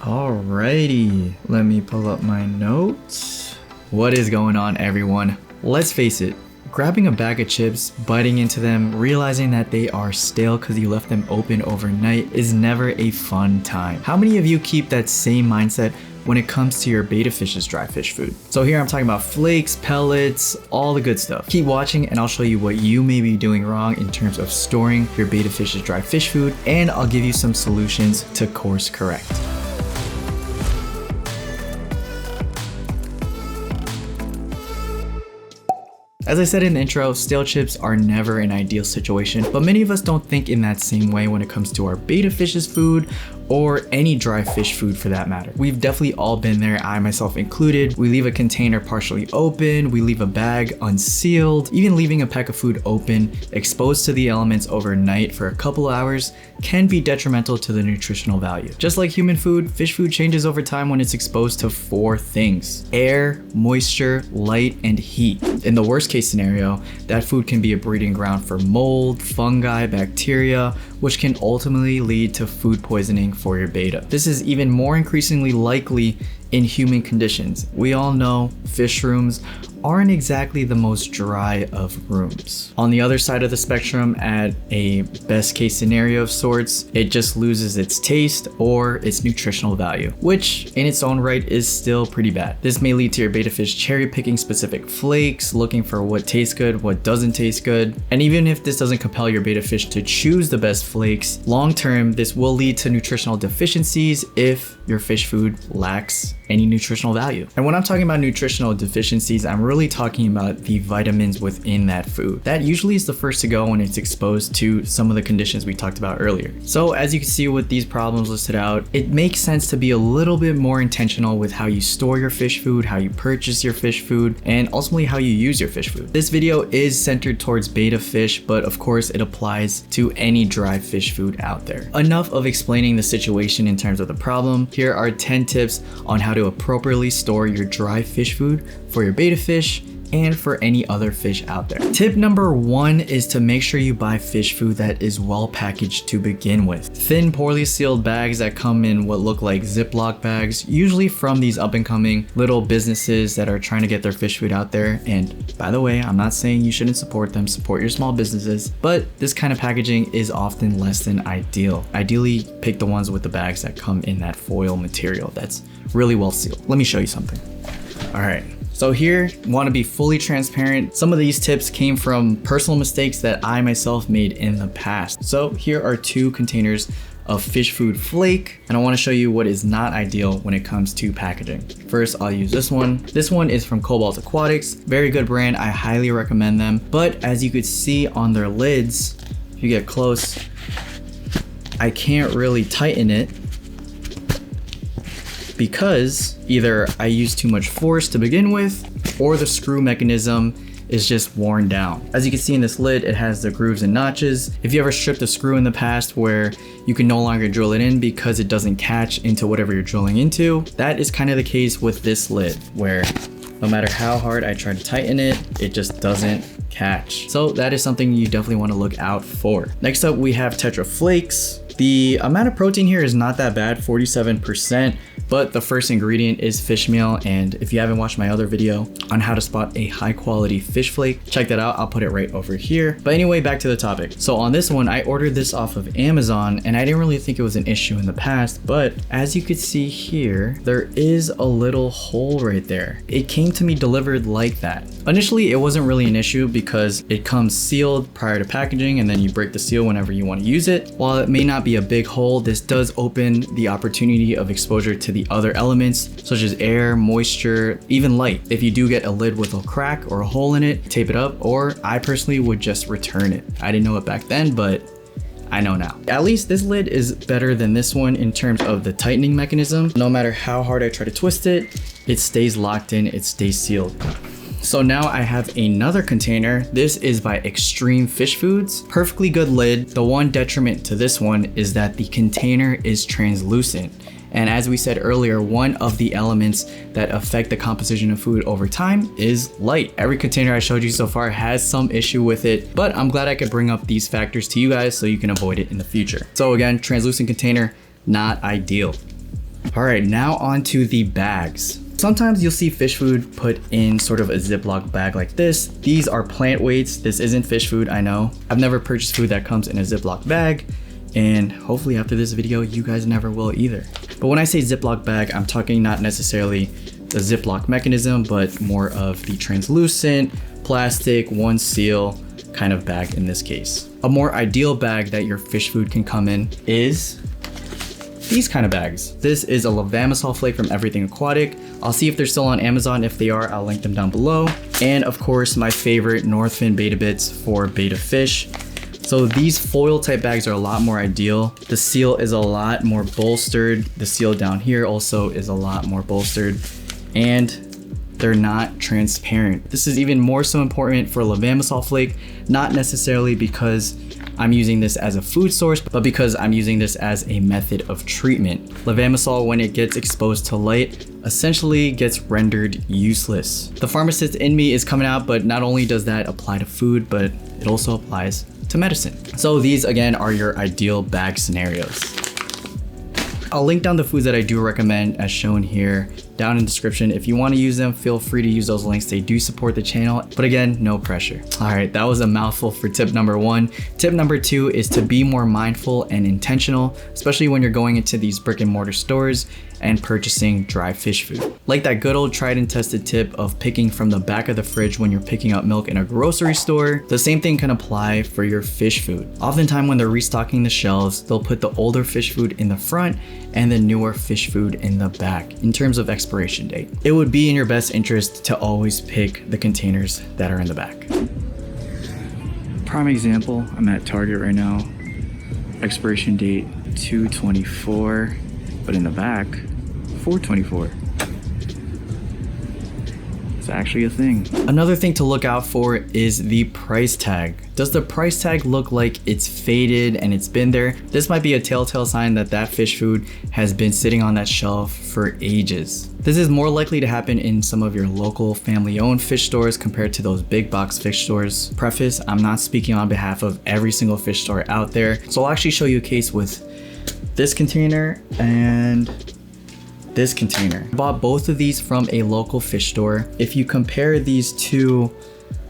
Alrighty, let me pull up my notes. What is going on, everyone? Let's face it, grabbing a bag of chips, biting into them, realizing that they are stale because you left them open overnight is never a fun time. How many of you keep that same mindset when it comes to your betta fish's dry fish food? So here I'm talking about flakes, pellets, all the good stuff. Keep watching and I'll show you what you may be doing wrong in terms of storing your betta fish's dry fish food, and I'll give you some solutions to course correct. As I said in the intro, stale chips are never an ideal situation, but many of us don't think in that same way when it comes to our betta fish's food or any dry fish food for that matter. We've definitely all been there, I myself included. We leave a container partially open, we leave a bag unsealed, even leaving a pack of food open, exposed to the elements overnight for a couple hours can be detrimental to the nutritional value. Just like human food, fish food changes over time when it's exposed to 4 things: air, moisture, light, and heat. In the worst case scenario, that food can be a breeding ground for mold, fungi, bacteria, which can ultimately lead to food poisoning for your betta. This is even more increasingly likely in human conditions. We all know fish rooms aren't exactly the most dry of rooms. On the other side of the spectrum, at a best case scenario of sorts, it just loses its taste or its nutritional value, which in its own right is still pretty bad. This may lead to your betta fish cherry picking specific flakes, looking for what tastes good, what doesn't taste good. And even if this doesn't compel your betta fish to choose the best flakes, long term, this will lead to nutritional deficiencies if your fish food lacks any nutritional value. And when I'm talking about nutritional deficiencies, I'm really talking about the vitamins within that food. That usually is the first to go when it's exposed to some of the conditions we talked about earlier. So as you can see with these problems listed out, it makes sense to be a little bit more intentional with how you store your fish food, how you purchase your fish food, and ultimately how you use your fish food. This video is centered towards betta fish, but of course it applies to any dry fish food out there. Enough of explaining the situation in terms of the problem. Here are 10 tips on how to appropriately store your dry fish food for your betta fish and for any other fish out there. Tip number 1 is to make sure you buy fish food that is well packaged to begin with. Thin, poorly sealed bags that come in what look like Ziploc bags, usually from these up and coming little businesses that are trying to get their fish food out there. And by the way, I'm not saying you shouldn't support them, support your small businesses, but this kind of packaging is often less than ideal. Ideally, pick the ones with the bags that come in that foil material that's really well sealed. Let me show you something. All right. So here, want to be fully transparent. Some of these tips came from personal mistakes that I myself made in the past. So here are 2 containers of fish food flake, and I want to show you what is not ideal when it comes to packaging. First, I'll use this one. This one is from Pharmaquatics, very good brand. I highly recommend them. But as you could see on their lids, if you get close, I can't really tighten it because either I use too much force to begin with or the screw mechanism is just worn down. As you can see in this lid, it has the grooves and notches. If you ever stripped a screw in the past where you can no longer drill it in because it doesn't catch into whatever you're drilling into, that is kind of the case with this lid, where no matter how hard I try to tighten it, it just doesn't catch. So that is something you definitely want to look out for. Next up, we have Tetra Flakes. The amount of protein here is not that bad, 47%, but the first ingredient is fish meal. And if you haven't watched my other video on how to spot a high quality fish flake, check that out. I'll put it right over here. But anyway, back to the topic. So on this one, I ordered this off of Amazon and I didn't really think it was an issue in the past, but as you could see here, there is a little hole right there. It came to me delivered like that. Initially, it wasn't really an issue because it comes sealed prior to packaging and then you break the seal whenever you want to use it. While it may not be a big hole, this does open the opportunity of exposure to the other elements such as air, moisture, even light. If you do get a lid with a crack or a hole in it, tape it up, or I personally would just return it. I didn't know it back then, but I know now. At least this lid is better than this one in terms of the tightening mechanism. No matter how hard I try to twist it, it stays locked in, it stays sealed. So now I have another container. This is by Extreme Fish Foods. Perfectly good lid. The one detriment to this one is that the container is translucent. And as we said earlier, one of the elements that affect the composition of food over time is light. Every container I showed you so far has some issue with it, but I'm glad I could bring up these factors to you guys so you can avoid it in the future. So again, translucent container, not ideal. All right, now on to the bags. Sometimes you'll see fish food put in sort of a Ziploc bag like this. These are plant weights. This isn't fish food, I know. I've never purchased food that comes in a Ziploc bag, and hopefully after this video, you guys never will either. But when I say Ziploc bag, I'm talking not necessarily the Ziploc mechanism, but more of the translucent, plastic, one seal kind of bag in this case. A more ideal bag that your fish food can come in is these kind of bags. This is a levamisol flake from Everything Aquatic. I'll see if they're still on Amazon. If they are, I'll link them down below. And of course, my favorite Northfin Betta Bits for betta fish. So these foil type bags are a lot more ideal. The seal is a lot more bolstered. The seal down here also is a lot more bolstered, and they're not transparent. This is even more so important for levamisol flake, not necessarily because I'm using this as a food source, but because I'm using this as a method of treatment. Levamisol, when it gets exposed to light, essentially gets rendered useless. The pharmacist in me is coming out, but not only does that apply to food, but it also applies to medicine. So these again are your ideal bag scenarios. I'll link down the foods that I do recommend as shown here down in the description. If you want to use them, feel free to use those links. They do support the channel, but again, no pressure. All right, that was a mouthful for tip number 1. Tip number 2 is to be more mindful and intentional, especially when you're going into these brick and mortar stores and purchasing dry fish food. Like that good old tried and tested tip of picking from the back of the fridge when you're picking up milk in a grocery store, the same thing can apply for your fish food. Oftentimes when they're restocking the shelves, they'll put the older fish food in the front and the newer fish food in the back in terms of expiration date. It would be in your best interest to always pick the containers that are in the back. Prime example, I'm at Target right now. Expiration date 2/24, but in the back, 4/24. It's actually a thing. Another thing to look out for is the price tag. Does the price tag look like it's faded and it's been there? This might be a telltale sign that that fish food has been sitting on that shelf for ages. This is more likely to happen in some of your local family-owned fish stores compared to those big box fish stores. Preface, I'm not speaking on behalf of every single fish store out there. So I'll actually show you a case with this container and this container. I bought both of these from a local fish store. If you compare these two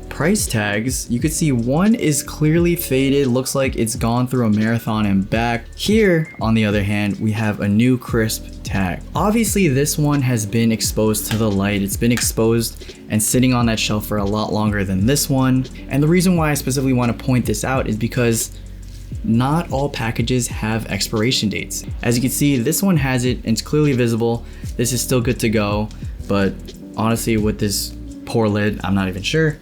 price tags, you could see one is clearly faded, looks like it's gone through a marathon and back. Here, on the other hand, we have a new crisp tag. Obviously, this one has been exposed to the light. It's been exposed and sitting on that shelf for a lot longer than this one. And the reason why I specifically want to point this out is because not all packages have expiration dates. As you can see, this one has it and it's clearly visible. This is still good to go, but honestly with this poor lid, I'm not even sure.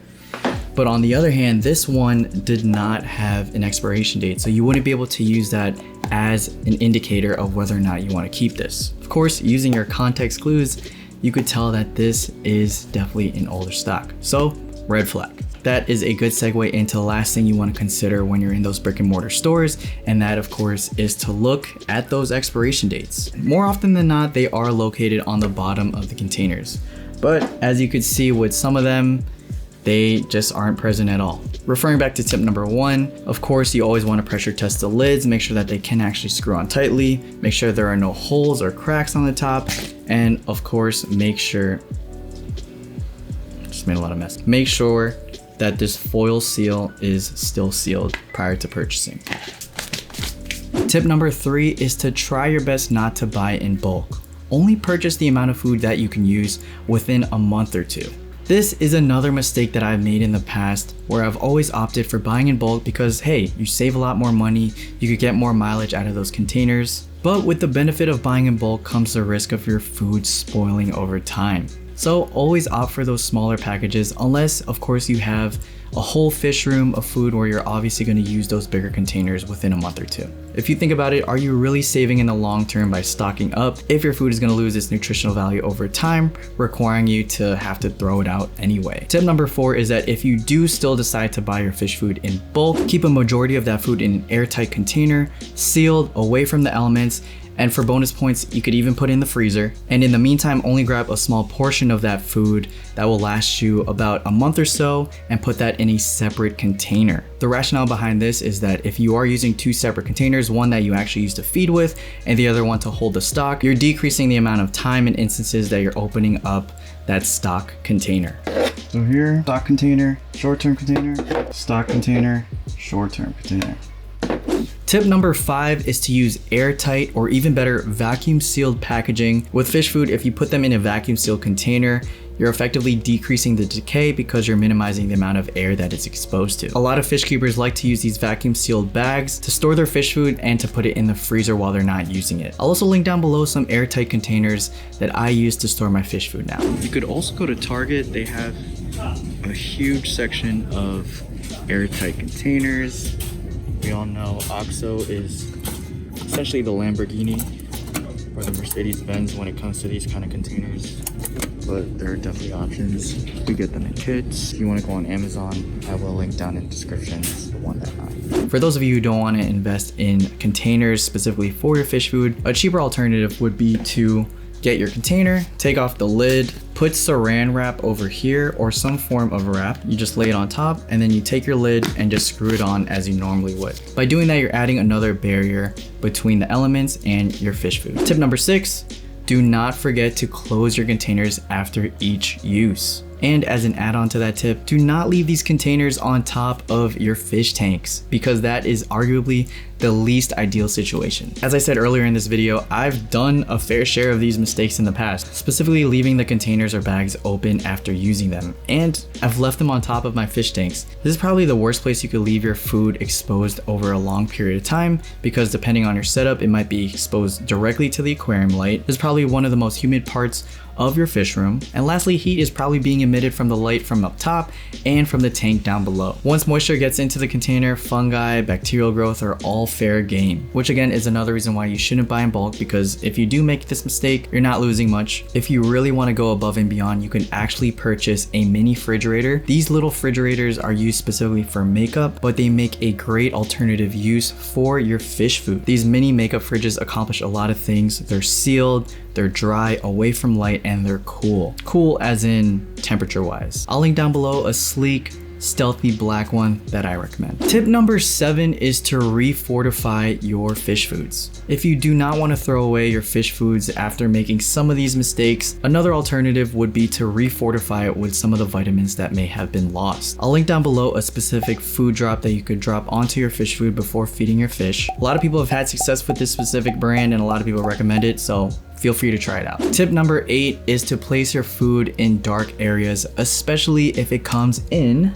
But on the other hand, this one did not have an expiration date, so you wouldn't be able to use that as an indicator of whether or not you want to keep this. Of course, using your context clues, you could tell that this is definitely an older stock. So, red flag. That is a good segue into the last thing you want to consider when you're in those brick and mortar stores, and that of course is to look at those expiration dates. More often than not, they are located on the bottom of the containers. But as you could see with some of them, they just aren't present at all. Referring back to tip number 1, of course, you always want to pressure test the lids, make sure that they can actually screw on tightly, make sure there are no holes or cracks on the top, and of course, make sure, just made a lot of mess. Make sure that this foil seal is still sealed prior to purchasing. Tip number 3 is to try your best not to buy in bulk. Only purchase the amount of food that you can use within a month or 2. This is another mistake that I've made in the past where I've always opted for buying in bulk because hey, you save a lot more money, you could get more mileage out of those containers. But with the benefit of buying in bulk comes the risk of your food spoiling over time. So always opt for those smaller packages unless of course you have a whole fish room of food where you're obviously going to use those bigger containers within a month or 2. If you think about it, are you really saving in the long term by stocking up if your food is going to lose its nutritional value over time, requiring you to have to throw it out anyway? Tip number 4 is that if you do still decide to buy your fish food in bulk, keep a majority of that food in an airtight container, sealed, away from the elements, And for bonus points, you could even put it in the freezer. And in the meantime, only grab a small portion of that food that will last you about a month or so and put that in a separate container. The rationale behind this is that if you are using two separate containers, one that you actually use to feed with and the other one to hold the stock, you're decreasing the amount of time and instances that you're opening up that stock container. So here, stock container, short-term container, stock container, short-term container. Tip number 5 is to use airtight or even better vacuum sealed packaging. With fish food, if you put them in a vacuum sealed container, you're effectively decreasing the decay because you're minimizing the amount of air that it's exposed to. A lot of fish keepers like to use these vacuum sealed bags to store their fish food and to put it in the freezer while they're not using it. I'll also link down below some airtight containers that I use to store my fish food now. You could also go to Target. They have a huge section of airtight containers. We all know OXO is essentially the Lamborghini or the Mercedes-Benz when it comes to these kind of containers. But there are definitely options. We get them in kits. If you want to go on Amazon, I will link down in the description the one that I. For those of you who don't want to invest in containers specifically for your fish food, a cheaper alternative would be to get your container, take off the lid, put saran wrap over here or some form of wrap. You just lay it on top and then you take your lid and just screw it on as you normally would. By doing that, you're adding another barrier between the elements and your fish food. Tip number 6, do not forget to close your containers after each use. And as an add-on to that tip, do not leave these containers on top of your fish tanks because that is arguably the least ideal situation. As I said earlier in this video, I've done a fair share of these mistakes in the past, specifically leaving the containers or bags open after using them, and I've left them on top of my fish tanks. This is probably the worst place you could leave your food exposed over a long period of time because depending on your setup, it might be exposed directly to the aquarium light. This is probably one of the most humid parts of your fish room. And lastly, heat is probably being emitted from the light from up top and from the tank down below. Once moisture gets into the container, fungi, bacterial growth are all fair game, which again is another reason why you shouldn't buy in bulk, because if you do make this mistake, you're not losing much. If you really want to go above and beyond, you can actually purchase a mini refrigerator. These little refrigerators are used specifically for makeup, but they make a great alternative use for your fish food. These mini makeup fridges accomplish a lot of things. They're sealed, they're dry, away from light, and they're cool. Cool as in temperature wise. I'll link down below a sleek, stealthy black one that I recommend. Tip number 7 is to refortify your fish foods. If you do not want to throw away your fish foods after making some of these mistakes, another alternative would be to refortify it with some of the vitamins that may have been lost. I'll link down below a specific food drop that you could drop onto your fish food before feeding your fish. A lot of people have had success with this specific brand and a lot of people recommend it, so feel free to try it out. Tip number 8 is to place your food in dark areas, especially if it comes in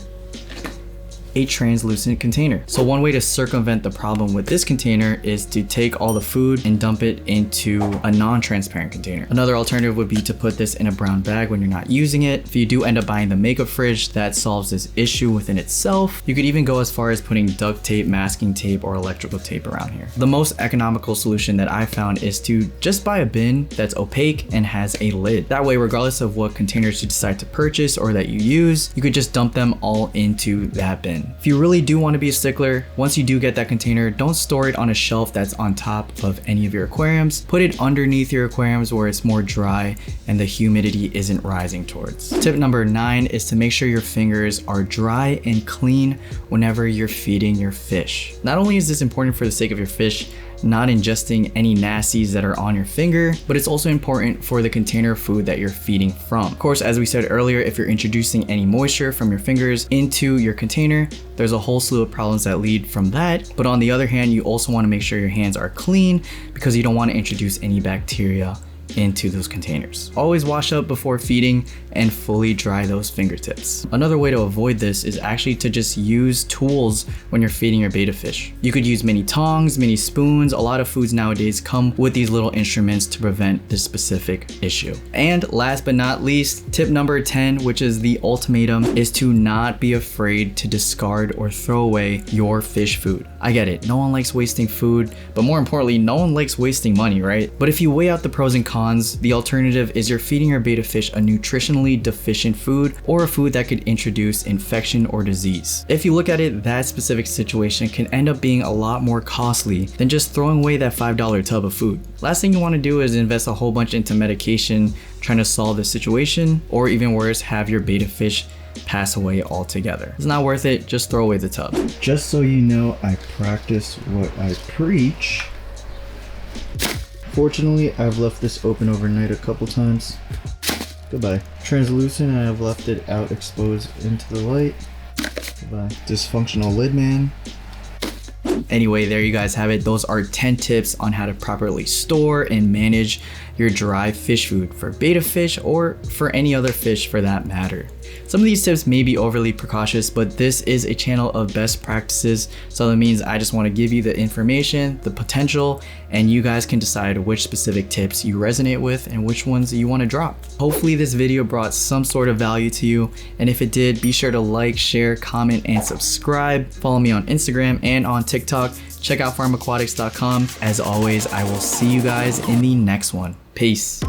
a translucent container. So one way to circumvent the problem with this container is to take all the food and dump it into a non-transparent container. Another alternative would be to put this in a brown bag when you're not using it. If you do end up buying the makeup fridge, that solves this issue within itself. You could even go as far as putting duct tape, masking tape, or electrical tape around here. The most economical solution that I found is to just buy a bin that's opaque and has a lid. That way, regardless of what containers you decide to purchase or that you use, you could just dump them all into that bin. If you really do want to be a stickler, once you do get that container, don't store it on a shelf that's on top of any of your aquariums. Put it underneath your aquariums where it's more dry and the humidity isn't rising towards. Tip number 9 is to make sure your fingers are dry and clean whenever you're feeding your fish. Not only is this important for the sake of your fish not ingesting any nasties that are on your finger, but it's also important for the container food that you're feeding from. Of course, as we said earlier, if you're introducing any moisture from your fingers into your container, there's a whole slew of problems that lead from that. But on the other hand, you also want to make sure your hands are clean because you don't want to introduce any bacteria into those containers. Always wash up before feeding and fully dry those fingertips. Another way to avoid this is actually to just use tools when you're feeding your betta fish. You could use mini tongs, mini spoons. A lot of foods nowadays come with these little instruments to prevent this specific issue. And last but not least, tip number 10, which is the ultimatum, is to not be afraid to discard or throw away your fish food. I get it, no one likes wasting food, but more importantly, no one likes wasting money, right? But if you weigh out the pros and cons, the alternative is you're feeding your betta fish a nutritionally deficient food or a food that could introduce infection or disease. If you look at it, that specific situation can end up being a lot more costly than just throwing away that $5 tub of food. Last thing you want to do is invest a whole bunch into medication trying to solve the situation, or even worse, have your betta fish pass away altogether. It's not worth it, just throw away the tub. Just so you know, I practice what I preach. Fortunately, I've left this open overnight a couple times. Goodbye. Translucent, I have left it out exposed into the light. Goodbye. Dysfunctional lid man. Anyway, there you guys have it. Those are 10 tips on how to properly store and manage your dry fish food for betta fish or for any other fish for that matter. Some of these tips may be overly precautious, but this is a channel of best practices, so that means I just want to give you the information, the potential, and you guys can decide which specific tips you resonate with and which ones you want to drop. Hopefully this video brought some sort of value to you, and if it did, be sure to like, share, comment, and subscribe. Follow me on Instagram and on TikTok. Check out pharmaquatics.com. As always, I will see you guys in the next one. Peace.